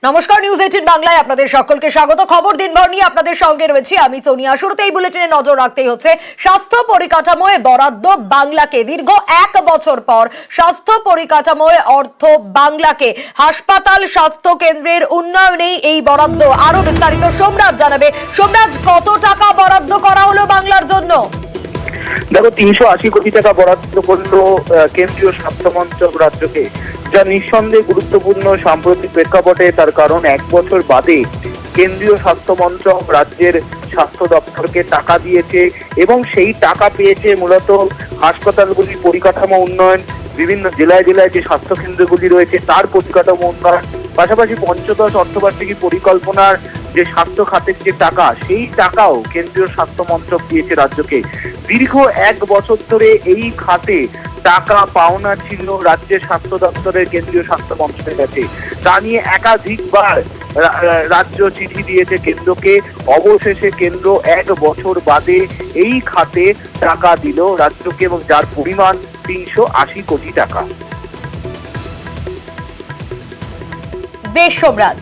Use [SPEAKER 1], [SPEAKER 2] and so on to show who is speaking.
[SPEAKER 1] নমস্কার, নিউজ 18 বাংলায় আপনাদের সকলকে স্বাগত। খবর দিনভর নিয়ে আপনাদের সঙ্গে রয়েছি আমি সোনিয়া। শুরুতেই বুলেটিনে নজর রাখতেই হচ্ছে স্বাস্থ্য পরিকাঠামোয় বরাদ্দ বাংলাকে। দীর্ঘ 1 বছর পর স্বাস্থ্য পরিকাঠামোয় অর্থ বাংলাকে। হাসপাতাল, স্বাস্থ্য কেন্দ্রের উন্নয়নেই এই বরাদ্দ। আরো বিস্তারিত সোমরাজ জানাবে। সোমরাজ, কত টাকা বরাদ্দ করা হলো বাংলার জন্য?
[SPEAKER 2] দেখো, 380 কোটি টাকা বরাদ্দ করলো কেন্দ্রীয় স্বাস্থ্য মন্ত্রক রাজ্যকে, যা নিঃসন্দেহে গুরুত্বপূর্ণ সাম্প্রতিক প্রেক্ষাপটে। তার কারণ 1 বছর বাদে কেন্দ্রীয় স্বাস্থ্য মন্ত্রক রাজ্যের স্বাস্থ্য দপ্তরকে টাকা দিয়েছে এবং সেই টাকা পেয়েছে মূলত হাসপাতালগুলির পরিকাঠামো উন্নয়ন, বিভিন্ন জেলায় জেলায় যে স্বাস্থ্য কেন্দ্রগুলি রয়েছে তার পরিকাঠামো উন্নয়ন, পাশাপাশি পঞ্চদশ অর্থবার্ষিকী পরিকল্পনার যে স্বাস্থ্য খাতের যে টাকা, সেই টাকাও কেন্দ্রীয় স্বাস্থ্য মন্ত্রক দিয়েছে রাজ্যকে। দীর্ঘ 1 বছর ধরে এই খাতে টাকা পাওনা ছিল রাজ্যের স্বাস্থ্য দপ্তরের কেন্দ্রীয় স্বাস্থ্য মন্ত্রকের কাছে। তা নিয়ে একাধিকবার রাজ্য চিঠি দিয়েছে কেন্দ্রকে। অবশেষে কেন্দ্র 1 বছর বাদে এই খাতে টাকা দিল রাজ্যকে, এবং যার পরিমাণ 380 কোটি টাকা।
[SPEAKER 1] বেশ সোমরাজ।